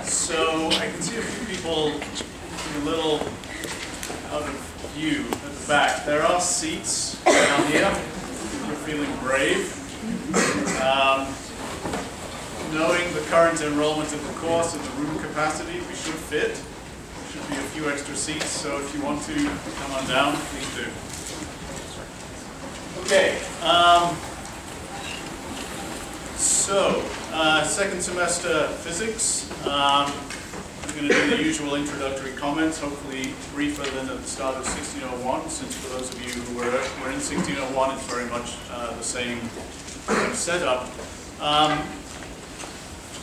So I can see a few people a little out of view at the back. There are seats down here if you're feeling brave. Knowing the current enrollment of the course and the room capacity, we should fit. There should be a few extra seats, so if you want to come on down, please do. Okay. Second semester physics. I'm going to do the usual introductory comments, hopefully briefer than at the start of 1601, since for those of you who were in 1601, it's very much the same setup.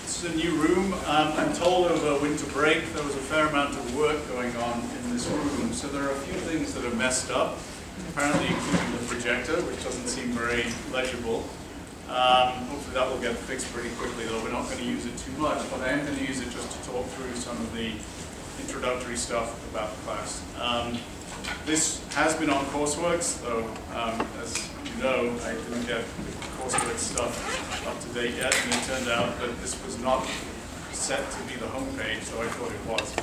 This is a new room. I'm told over winter break there was a fair amount of work going on in this room, so there are a few things that are messed up, apparently including the projector, which doesn't seem very legible. Hopefully that will get fixed pretty quickly, though we're not going to use it too much, but I am going to use it just to talk through some of the introductory stuff about the class. This has been on Courseworks, though, as you know, I didn't get the Courseworks stuff up to date yet, and it turned out that this was not set to be the homepage, so I thought it was.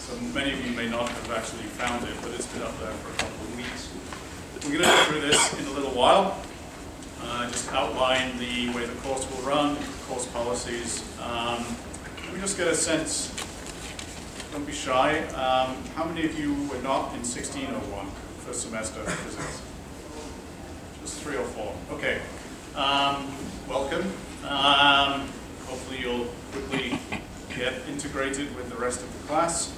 So many of you may not have actually found it, but it's been up there for a couple of weeks. We're going to go through this in a little while. Just outline the way the course will run, course policies. Let me just get a sense, don't be shy, how many of you were not in 1601, first semester physics? Just 3 or 4. Okay. Welcome. Hopefully you'll quickly get integrated with the rest of the class.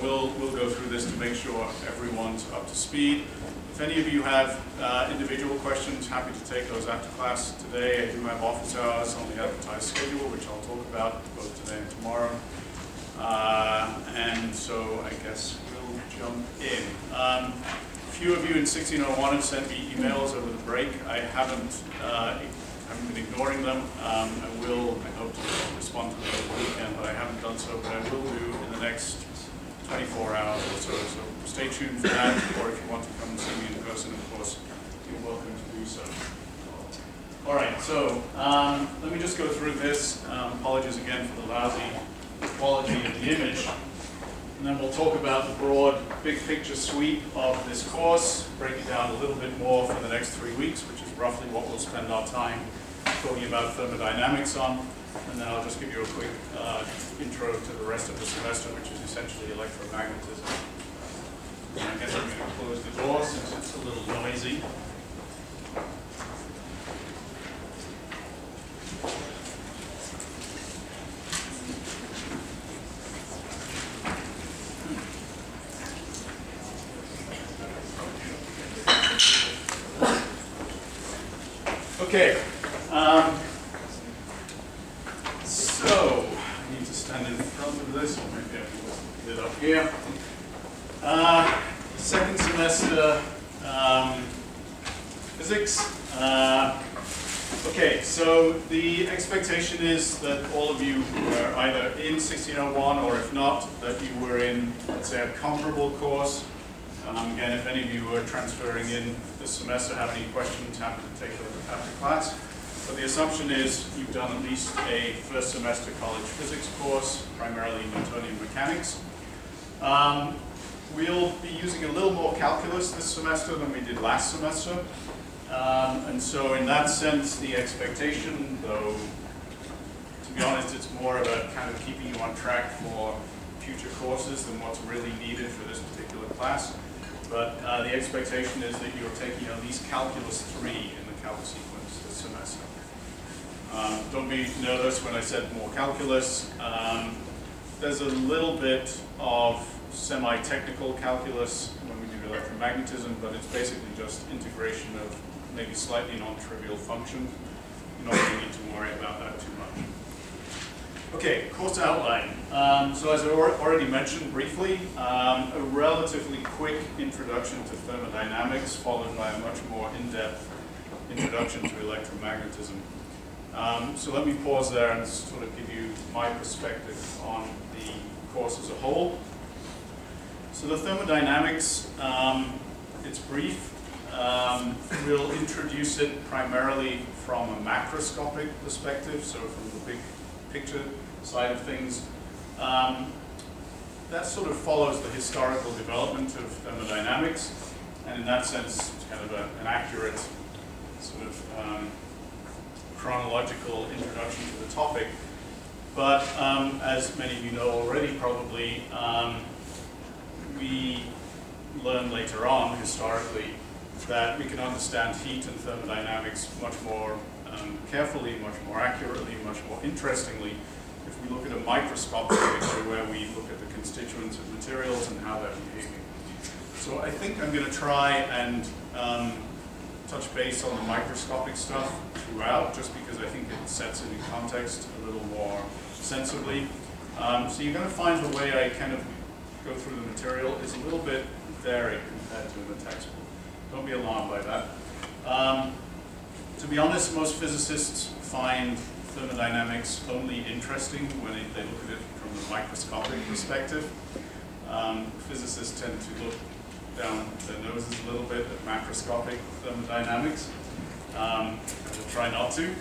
We'll go through this to make sure everyone's up to speed. If any of you have individual questions, happy to take those after class today. I do have office hours on the advertised schedule, which I'll talk about both today and tomorrow. And so I guess we'll jump in. A few of you in 1601 have sent me emails over the break. I haven't been ignoring them. I hope to respond to them over the weekend, but I haven't done so, but I will do in the next 24 hours or so. So stay tuned for that, or if you want to come and see me in person, of course, you're welcome to do so. All right, so let me just go through this. Apologies again for the lousy quality of the image. And then we'll talk about the broad, big picture sweep of this course, break it down a little bit more for the next 3 weeks, which is roughly what we'll spend our time talking about thermodynamics on. And then I'll just give you a quick intro to the rest of the semester, which is essentially electromagnetism. And I guess I'm going to close the door since it's a little noisy. Okay. So, I need to stand in front of this, or maybe I can put it up here. Second semester physics. Okay, so the expectation is that all of you were either in 1601, or if not, that you were in, let's say, a comparable course. Again, if any of you are transferring in this semester, have any questions, happy to take those after class. But the assumption is you've done at least a first semester college physics course, primarily Newtonian mechanics. We'll be using a little more calculus this semester than we did last semester. And so in that sense, the expectation, though, to be honest, it's more about kind of keeping you on track for future courses than what's really needed for this particular class. But the expectation is that you're taking at least Calculus 3 in the calc sequence this semester. Don't be nervous when I said more calculus. There's a little bit of semi-technical calculus when we do electromagnetism, but it's basically just integration of maybe slightly non-trivial functions. You don't really need to worry about that too much. Okay, course outline. So as I already mentioned briefly, a relatively quick introduction to thermodynamics, followed by a much more in-depth introduction to electromagnetism. So let me pause there and sort of give you my perspective on the course as a whole. So the thermodynamics, it's brief. We'll introduce it primarily from a macroscopic perspective, so from the big picture side of things. That sort of follows the historical development of thermodynamics, and in that sense, it's kind of an accurate sort of chronological introduction to the topic. But as many of you know already, probably, we learn later on, historically, that we can understand heat and thermodynamics much more carefully, much more accurately, much more interestingly, if we look at a microscopic picture where we look at the constituents of materials and how they're behaving. So I think I'm going to try and touch base on the microscopic stuff throughout, just because I think it sets it in context a little more sensibly. So you're going to find the way I kind of go through the material is a little bit varied compared to the textbook. Don't be alarmed by that. To be honest, most physicists find thermodynamics only interesting when they look at it from the microscopic perspective. Physicists tend to look down their noses a little bit at macroscopic thermodynamics. I will try not to.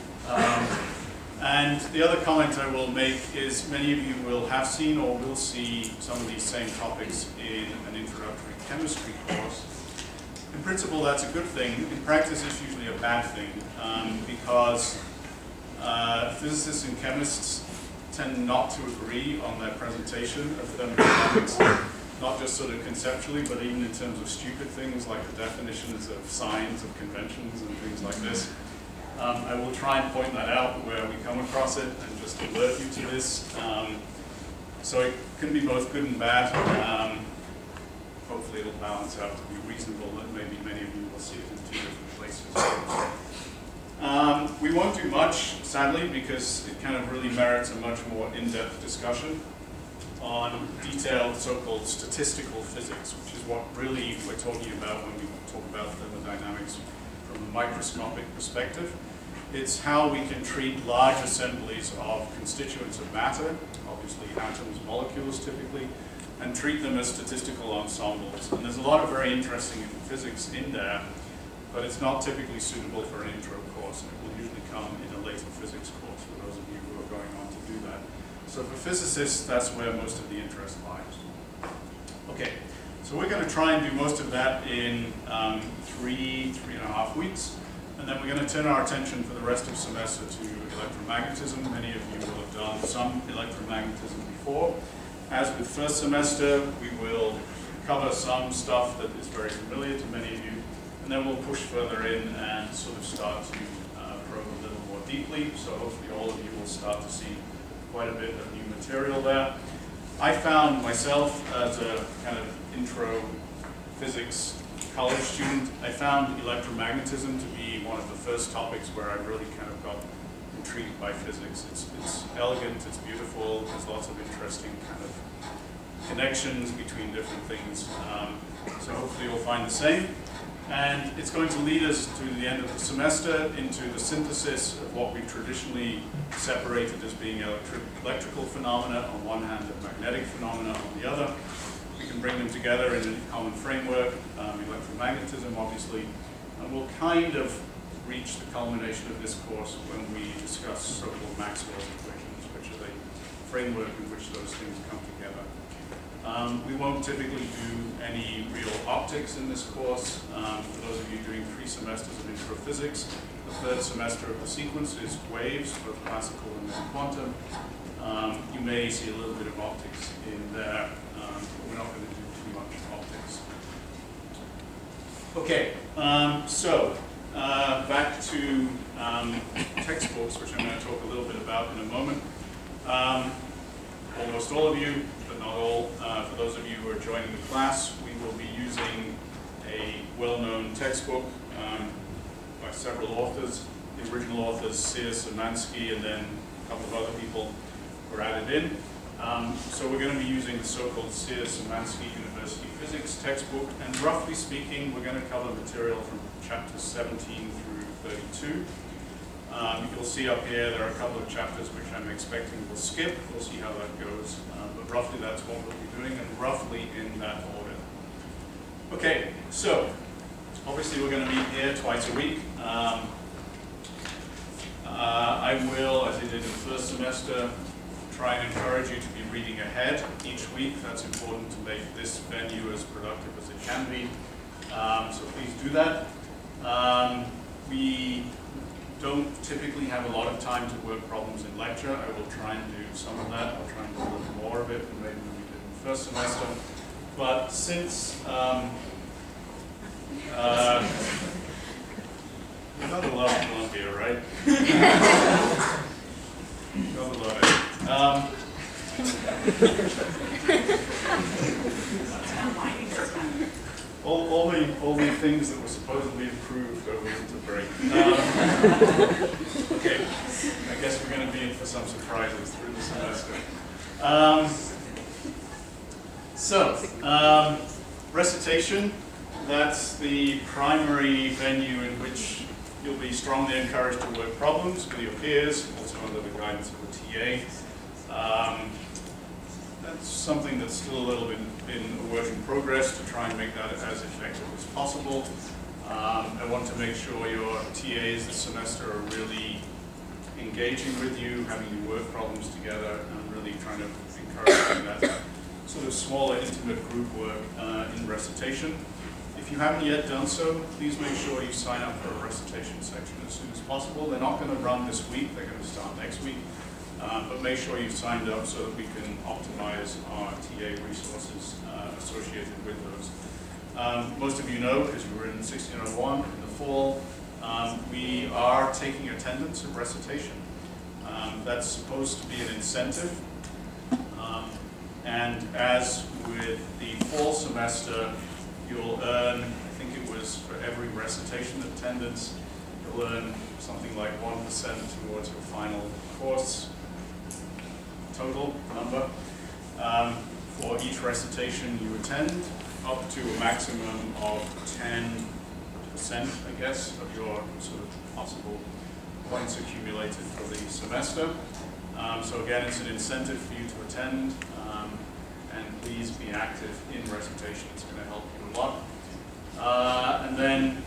And the other comment I will make is many of you will have seen or will see some of these same topics in an introductory chemistry course. In principle, that's a good thing. In practice, it's usually a bad thing because physicists and chemists tend not to agree on their presentation of thermodynamics, not just sort of conceptually, but even in terms of stupid things like the definitions of signs, of conventions, and things like this. I will try and point that out where we come across it and just alert you to this. So it can be both good and bad. Hopefully it'll balance out to be reasonable, and maybe many of you will see it in two different places. We won't do much, sadly, because it kind of really merits a much more in-depth discussion on detailed so-called statistical physics, which is what really we're talking about when we talk about thermodynamics from a microscopic perspective. It's how we can treat large assemblies of constituents of matter, obviously atoms, molecules typically, and treat them as statistical ensembles. And there's a lot of very interesting physics in there, but it's not typically suitable for an intro course. It will usually come in a later physics course for those of you who are going on to do that. So for physicists, that's where most of the interest lies. Okay, so we're going to try and do most of that in 3.5 weeks. And then we're going to turn our attention for the rest of the semester to electromagnetism. Many of you will have done some electromagnetism before. As with first semester, we will cover some stuff that is very familiar to many of you, and then we'll push further in and sort of start to probe a little more deeply. So hopefully all of you will start to see quite a bit of new material there. I found myself, as a kind of intro physics college student, I found electromagnetism to be one of the first topics where I really kind of got intrigued by physics. It's elegant, it's beautiful, there's lots of interesting kind of connections between different things. So hopefully you'll find the same. And it's going to lead us to the end of the semester into the synthesis of what we've traditionally separated as being electrical phenomena on one hand and magnetic phenomena on the other. We can bring them together in a common framework, electromagnetism obviously, and we'll kind of reach the culmination of this course when we discuss so-called Maxwell's equations, which is a framework in which those things come together. We won't typically do any real optics in this course. For those of you doing 3 semesters of intro physics, the 3rd semester of the sequence is waves, both classical and then quantum. You may see a little bit of optics in there, but we're not going to do too much optics. Okay, so back to textbooks, which I'm going to talk a little bit about in a moment. Almost all of you, but not all, for those of you who are joining the class, we will be using a well-known textbook by several authors. The original authors, Sears-Zemansky, and then a couple of other people were added in. So we're going to be using the so-called Sears-Zemansky University Physics textbook, and roughly speaking, we're going to cover material from chapters 17 through 32. You'll see up here there are a couple of chapters which I'm expecting we'll skip. We'll see how that goes. But roughly that's what we'll be doing, and roughly in that order. Okay, so obviously we're going to meet here twice a week. I will, as I did in the first semester, semester, try and encourage you to be reading ahead each week. That's important to make this venue as productive as it can be. So please do that. We don't typically have a lot of time to work problems in lecture. I will try and do some of that. I'll try and do a little more of it than maybe we did in the first semester. But since you gotta love Columbia, right? You gotta love it. All the things that were supposedly improved over winter break. Okay, I guess we're going to be in for some surprises through the semester. Recitation, that's the primary venue in which you'll be strongly encouraged to work problems with your peers, also under the guidance of a TA. That's something that's still a little bit in a work in progress to try and make that as effective as possible. I want to make sure your TAs this semester are really engaging with you, having you work problems together, and really trying to encourage that sort of smaller, intimate group work in recitation. If you haven't yet done so, please make sure you sign up for a recitation section as soon as possible. They're not going to run this week, they're going to start next week. But make sure you've signed up so that we can optimize our TA resources associated with those. Most of you know, because you were in 1601 in the fall, we are taking attendance at recitation. That's supposed to be an incentive. And as with the fall semester, you'll earn, I think it was for every recitation attendance, you'll earn something like 1% towards your final course total number. For each recitation you attend, up to a maximum of 10%, I guess, of your sort of possible points accumulated for the semester. So again, it's an incentive for you to attend, and please be active in recitation. It's going to help you a lot. And then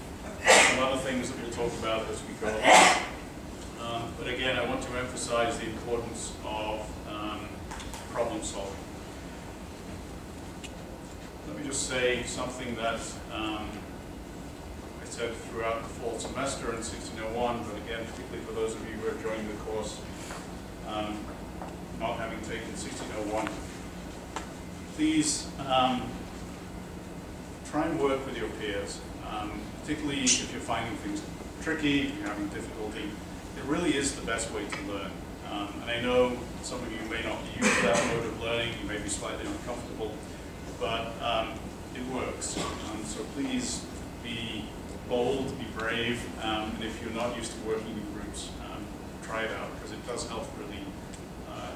some other things that we'll talk about as we go along. But again, I want to emphasize the importance of problem solving. Let me just say something that I said throughout the fall semester in 1601, but again, particularly for those of you who are joining the course not having taken 1601. Please try and work with your peers, particularly if you're finding things tricky, if you're having difficulty. It really is the best way to learn. And I know some of you may not use that mode of learning, you may be slightly uncomfortable, but it works. So please be bold, be brave, and if you're not used to working in groups, try it out, because it does help really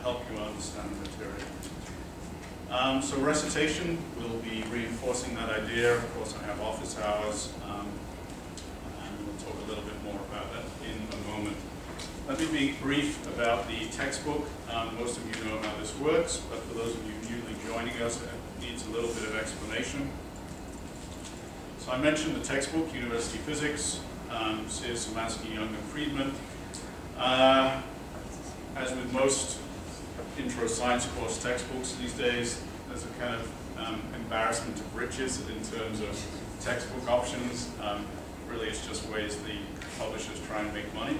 help you understand the material. So recitation, we'll be reinforcing that idea. Of course, I have office hours, and we'll talk a little bit more about that in a moment. Let me be brief about the textbook. Most of you know how this works, but for those of you newly joining us, it needs a little bit of explanation. So I mentioned the textbook, University Physics, Sears, Szymanski, Young, and Friedman. As with most intro science course textbooks these days, there's a kind of embarrassment of riches in terms of textbook options. Really, it's just ways the publishers try and make money.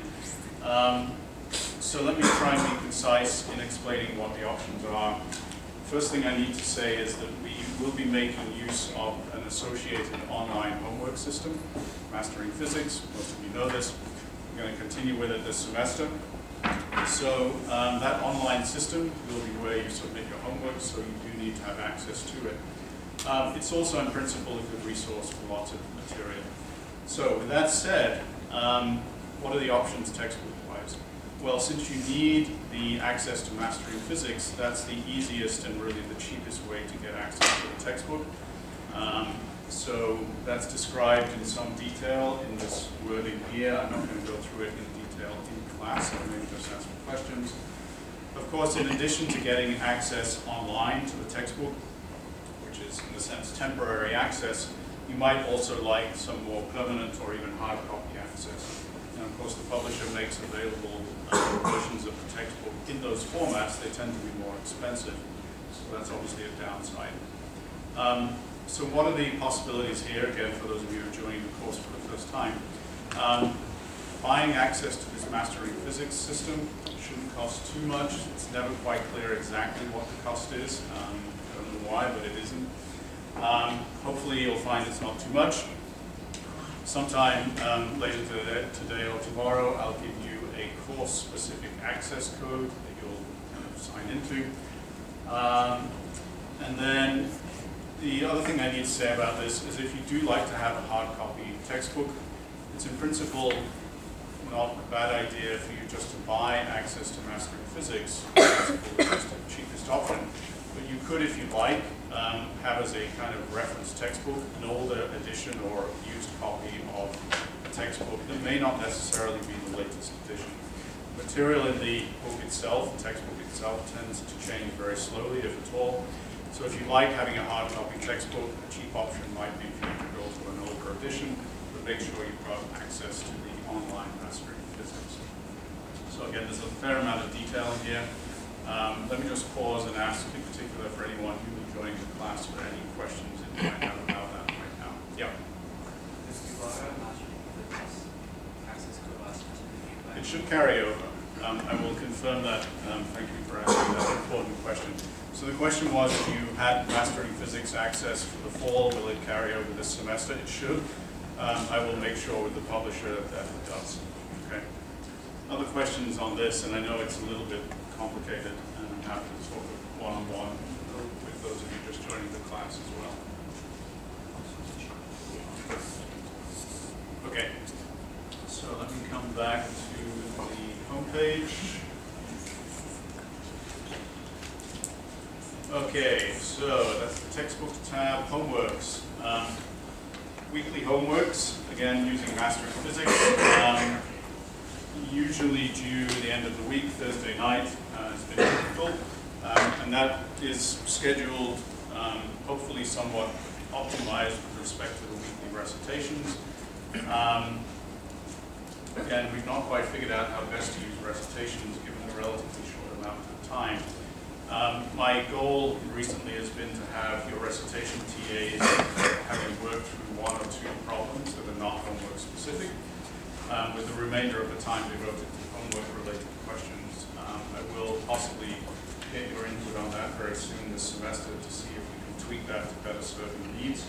So let me try and be concise in explaining what the options are. First thing I need to say is that we will be making use of an associated online homework system, Mastering Physics. Most of you know this. We're going to continue with it this semester. So that online system will be where you submit your homework, so you do need to have access to it. It's also in principle a good resource for lots of material. So with that said, what are the options textbook-wise? Well, since you need the access to Mastering Physics, that's the easiest and really the cheapest way to get access to the textbook. So that's described in some detail in this wording here. I'm not going to go through it in detail in class, so maybe just ask questions. Of course, in addition to getting access online to the textbook, which is in a sense temporary access, you might also like some more permanent or even hard copy access. And of course, the publisher makes available versions of the textbook in in those formats, they tend to be more expensive. So that's obviously a downside. So what are the possibilities here, again, for those of you who are joining the course for the first time? Buying access to this Mastering Physics system shouldn't cost too much. It's never quite clear exactly what the cost is. I don't know why, but it isn't. Hopefully you'll find it's not too much. Sometime later today or tomorrow, I'll give you a course-specific access code that you'll kind of sign into. And then the other thing I need to say about this is if you do like to have a hard copy textbook, it's in principle not a bad idea for you just to buy access to Mastering Physics. That's the cheapest option. But you could, if you like, have as a kind of reference textbook an older edition or used copy of a textbook that may not necessarily be the latest edition. Material in the book itself, the textbook itself, tends to change very slowly, if at all. So if you like having a hard copy textbook, a cheap option might be for you to go to an older edition, but make sure you've got access to the online Mastering Physics. So again, there's a fair amount of detail in here. Let me just pause and ask, in particular, for anyone who will join the class for any questions that you might have about that right now. Yeah? It should carry over. I will confirm that. Thank you for asking that important question. So the question was, if you had Mastering Physics access for the fall, will it carry over this semester? It should. I will make sure with the publisher that it does. Okay. Other questions on this, and I know it's a little bit complicated, and I'm happy to talk one-on-one with those of you just joining the class as well. Okay. So let me come back to the home page. Okay, so that's the textbook tab, homeworks. Weekly homeworks, again using Mastering Physics. Usually due the end of the week, Thursday night, it's been typical. And that is scheduled, hopefully somewhat optimized with respect to the weekly recitations. Again, we've not quite figured out how best to use recitations given the relatively short amount of time. My goal recently has been to have your recitation TAs having worked through one or two problems that are not homework specific, with the remainder of the time devoted to homework related questions. I will possibly get your input on that very soon this semester to see if we can tweak that to better serve your needs.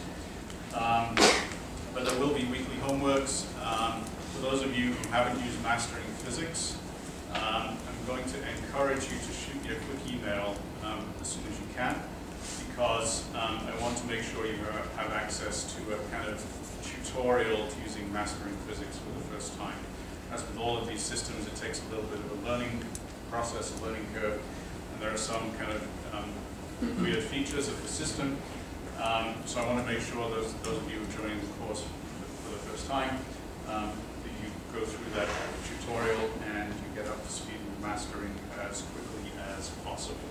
But there will be weekly homeworks. For those of you who haven't used Mastering Physics, I'm going to encourage you to shoot me a quick email as soon as you can, because I want to make sure you have access to a kind of tutorial to using Mastering Physics for the first time. As with all of these systems, it takes a little bit of a learning process, a learning curve, and there are some kind of weird features of the system. So I want to make sure those of you who are joining the course for the first time, that you go through that tutorial and you get up to speed with mastering as quickly as possible.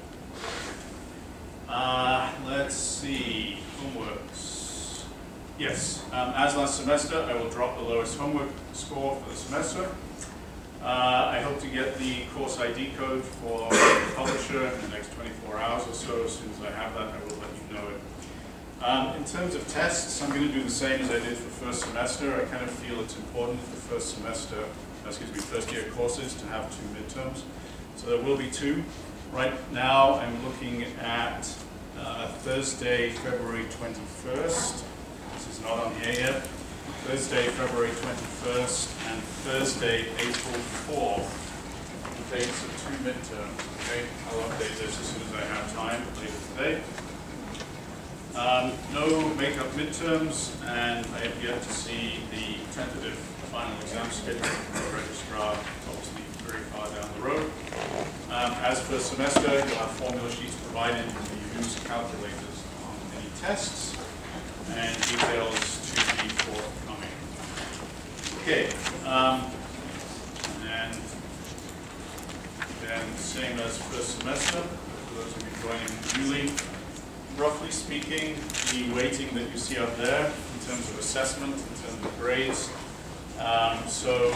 Let's see, homeworks. Yes, as last semester, I will drop the lowest homework score for the semester. I hope to get the course ID code for the publisher in the next 24 hours or so. As soon as I have that, I will let you know it. In terms of tests, I'm going to do the same as I did for first semester. I kind of feel it's important for first year courses to have 2 midterms. So there will be 2. Right now, I'm looking at Thursday, February 21st. This is not on here yet. Thursday, February 21st, and Thursday, April 4th. The dates of 2 midterms. Okay, I'll update this as soon as I have time later today. No makeup midterms, and I have yet to see the tentative final exam schedule from the registrar, obviously very far down the road. As per semester, you'll have formula sheets provided to use calculators on any tests, and details to be forthcoming. Okay, and then same as first semester, for those of you joining newly. Roughly speaking, the weighting that you see up there in terms of assessment, in terms of grades, so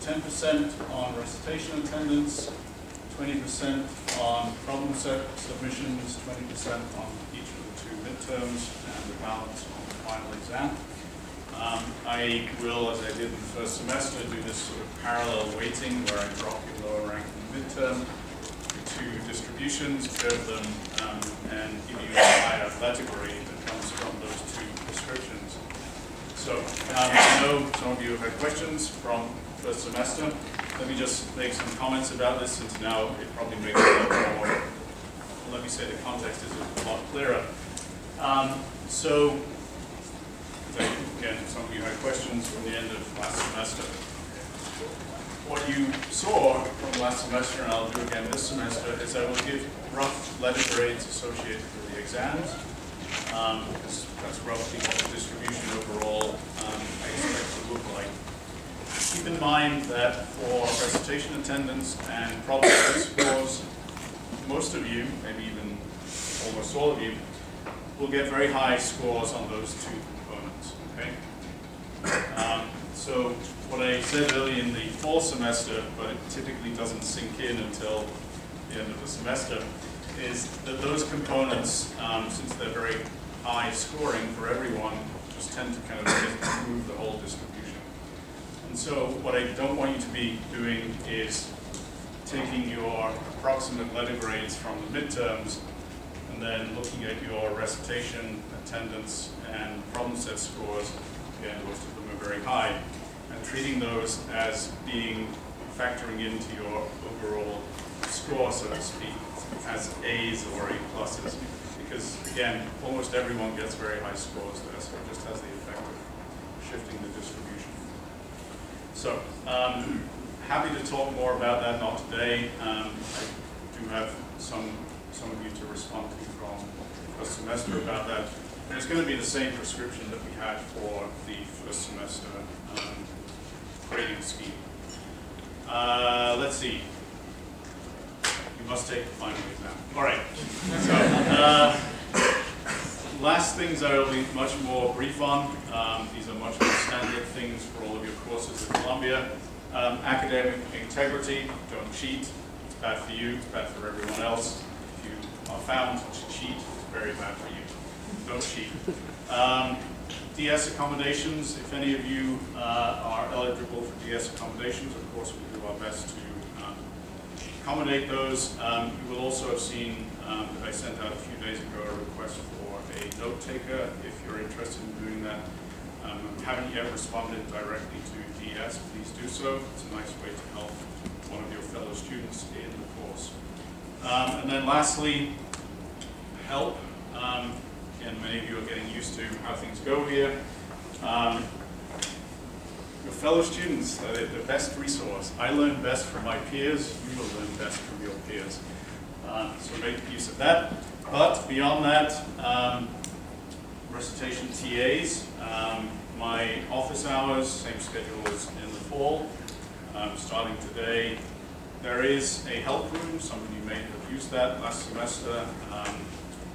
10% on recitation attendance, 20% on problem set submissions, 20% on each of the 2 midterms, and the balance on the final exam. I will, as I did in the first semester, do this sort of parallel weighting where I drop your lower rank in the midterm, the 2 distributions, curve them, and give you a higher letter grade that comes from those 2 prescriptions. So I know some of you have had questions from first semester. Let me just make some comments about this, since now it probably makes it a lot more, let me say the context is a lot clearer. So, again, some of you had questions from the end of last semester. What you saw from last semester, and I'll do again this semester, is I will give rough letter grades associated with the exams. That's roughly what the distribution overall I expect to look like. Keep in mind that for recitation attendance and problem set scores, most of you, maybe even almost all of you, will get very high scores on those 2 components. Okay? So what I said earlier in the fall semester, but it typically doesn't sink in until the end of the semester, is that those components, since they're very high scoring for everyone, just tend to kind of improve the whole distribution. And so what I don't want you to be doing is taking your approximate letter grades from the midterms and then looking at your recitation, attendance, and problem set scores, again, most of them are very high, and treating those as being factoring into your overall score, so to speak, as A's or A pluses. Because, again, almost everyone gets very high scores there, so it just has the effect of shifting the distribution. So, happy to talk more about that, not today. I do have some of you to respond to from the first semester about that. And it's going to be the same prescription that we had for the first semester grading scheme. Let's see. You must take the final exam. All right. So, last things I will be much more brief on. These are much more standard things for all of your courses at Columbia. Academic integrity, don't cheat. It's bad for you, it's bad for everyone else. If you are found to cheat, it's very bad for you. Don't cheat. DS accommodations, if any of you are eligible for DS accommodations, of course we do our best to accommodate those. You will also have seen that I sent out a few days ago a request for a note taker if you're interested in doing that. Haven't yet responded directly to DS, please do so. It's a nice way to help one of your fellow students in the course. And then lastly, help. Again, many of you are getting used to how things go here. Your fellow students are the best resource. I learn best from my peers, you will learn best from your peers. So make use of that. But beyond that, recitation TAs. My office hours, same schedule as in the fall, starting today. There is a help room, some of you may have used that last semester,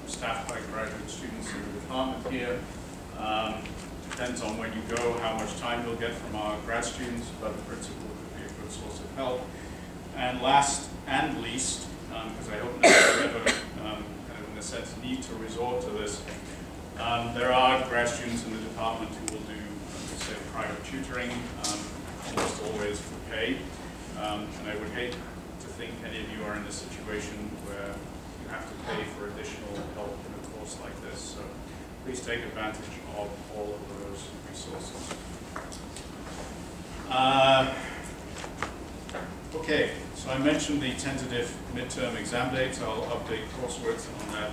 staffed by graduate students in the department here. Depends on when you go, how much time you'll get from our grad students, but the principal could be a good source of help. And last and least, because I hope nobody ever, kind of in a sense, need to resort to this, there are grad students in the department who will do, say, private tutoring, almost always for pay. And I would hate to think any of you are in a situation where you have to pay for additional help in a course like this. So please take advantage of all of those resources. Okay, so I mentioned the tentative midterm exam dates. I'll update coursework on that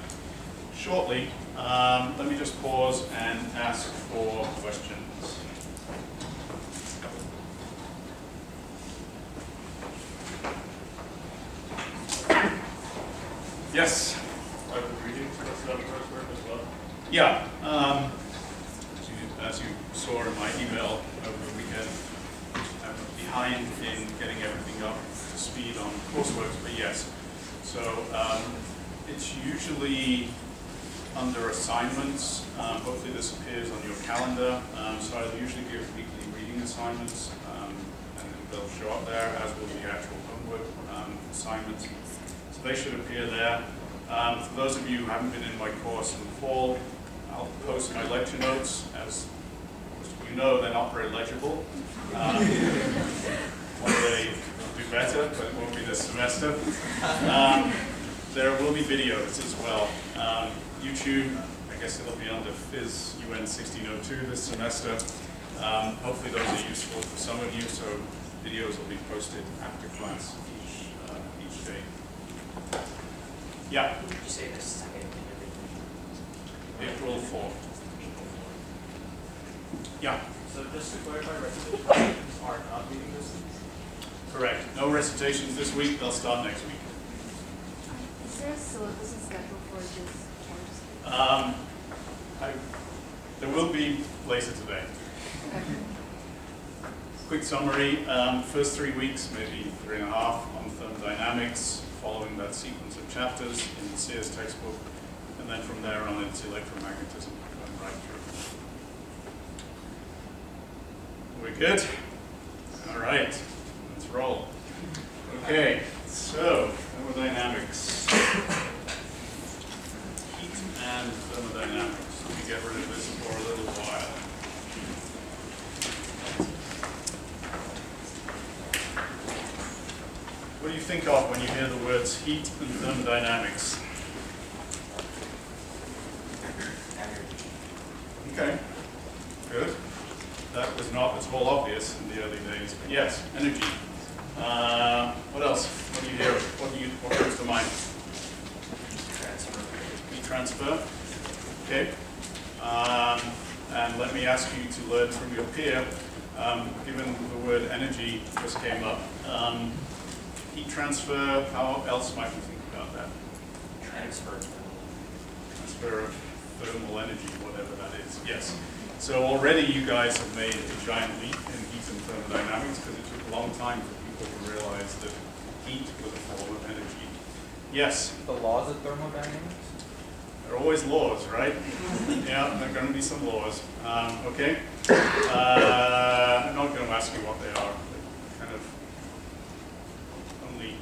shortly. Let me just pause and ask for questions. Yes? Are the readings for the coursework as well? Yeah. As you saw in my email over the weekend, I'm behind in getting everything up to speed on coursework, but yes. So it's usually under assignments. Hopefully this appears on your calendar. So I usually give weekly reading assignments and then they'll show up there, as will the actual homework assignments. So they should appear there. For those of you who haven't been in my course in the fall, I'll post my lecture notes. As most of you know, they're not very legible. One day will do better, but it won't be this semester. There will be videos as well. YouTube, I guess it'll be under Phys UN 1602 this semester. Hopefully those are useful for some of you, so videos will be posted after class each day. Yeah? Did you say the second interview? April 4th. Yeah? So just to clarify, recitations are not meeting this week? Correct. No recitations this week, they'll start next week. Is there a syllabus and schedule for this course? There will be later today. Okay. Quick summary, first 3 weeks, maybe 3.5 on thermodynamics, following that sequence of chapters in the Sears textbook, and then from there on into electromagnetism, going right through. We're good? All right, let's roll. Okay, so thermodynamics. Heat and thermodynamics. Let me get rid of this for a little while. What do you think of when you hear the words heat and thermodynamics? Okay, good. That was not at all obvious in the early days, but yes, energy. What else? What do you hear? What comes to mind? Transfer. Heat transfer. Okay. And let me ask you to learn from your peer, given the word energy just came up. Heat transfer, how else might we think about that? Transfer. Transfer of thermal energy, whatever that is. Yes. So already you guys have made a giant leap in heat and thermodynamics because it took a long time for people to realize that heat was a form of energy. Yes? The laws of thermodynamics? There are always laws, right? Yeah, there are going to be some laws. Okay? I'm not going to ask you what they are. They're kind of only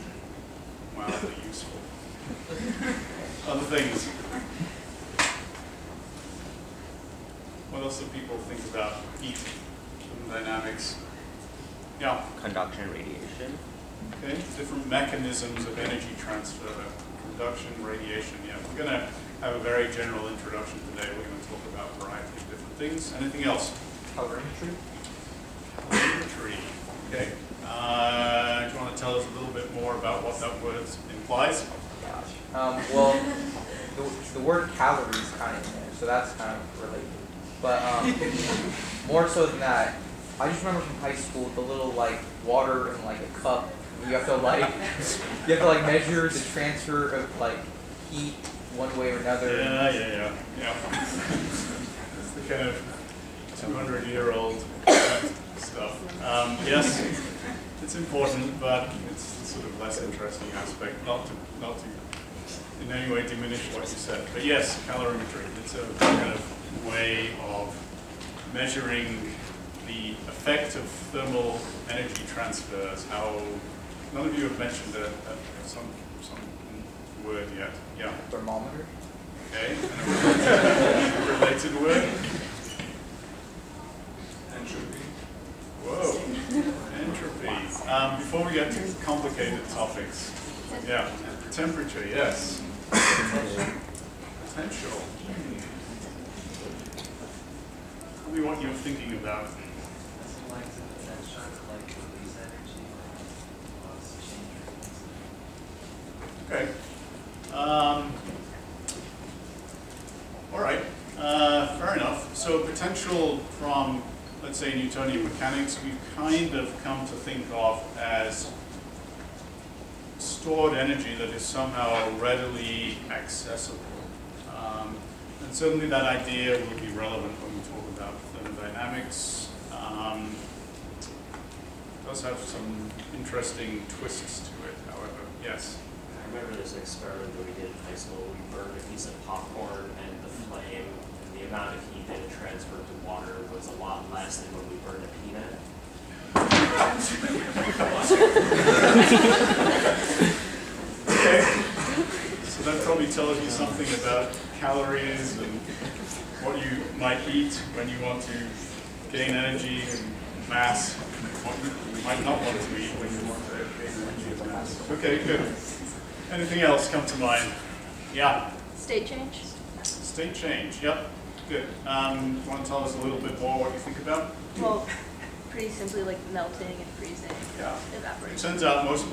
mildly useful. Other things. What else do people think about heat and dynamics? Yeah. Conduction, radiation. Okay. Different mechanisms of energy transfer. Conduction, radiation. Yeah. We're going to have a very general introduction today. We're going to talk about a variety of different things. Anything else? Calorimetry? Calorimetry. Okay. Do you want to tell us a little bit more about what that word implies? Well, the word calorie is kind of in there, so that's kind of related. But more so than that, I just remember from high school the little like water in like a cup. You have to like measure the transfer of like heat one way or another. Yeah. It's the kind of 200-year-old stuff. Yes, it's important, but it's the sort of less interesting aspect. Not to in any way diminish what you said. But yes, calorimetry. It's a kind of way of measuring the effect of thermal energy transfers. How none of you have mentioned some word yet. Yeah. Thermometer? Okay. And a related word. Entropy. Whoa. Entropy. Before we get to complicated topics. Yeah. Temperature, yes. Potential. Tell me what you're thinking about. Okay. All right. Fair enough. So potential from, let's say, Newtonian mechanics, we've kind of come to think of as stored energy that is somehow readily accessible. And certainly that idea will be relevant when we talk about thermodynamics. It does have some interesting twists to it, however. Yes? I remember this experiment that we did in high school. We burned a piece of popcorn and the flame, and the amount of heat that it transferred to water was a lot less than when we burned a peanut. Okay, so that probably tells you something about calories and what you might eat when you want to gain energy and mass, what you might not want to eat when you want to gain energy and mass. Okay, good. Anything else come to mind? Yeah, State change? state change, yep, good. Want to tell us a little bit more what you think about? Well, pretty simply like melting and freezing, Yeah. It evaporation. turns out most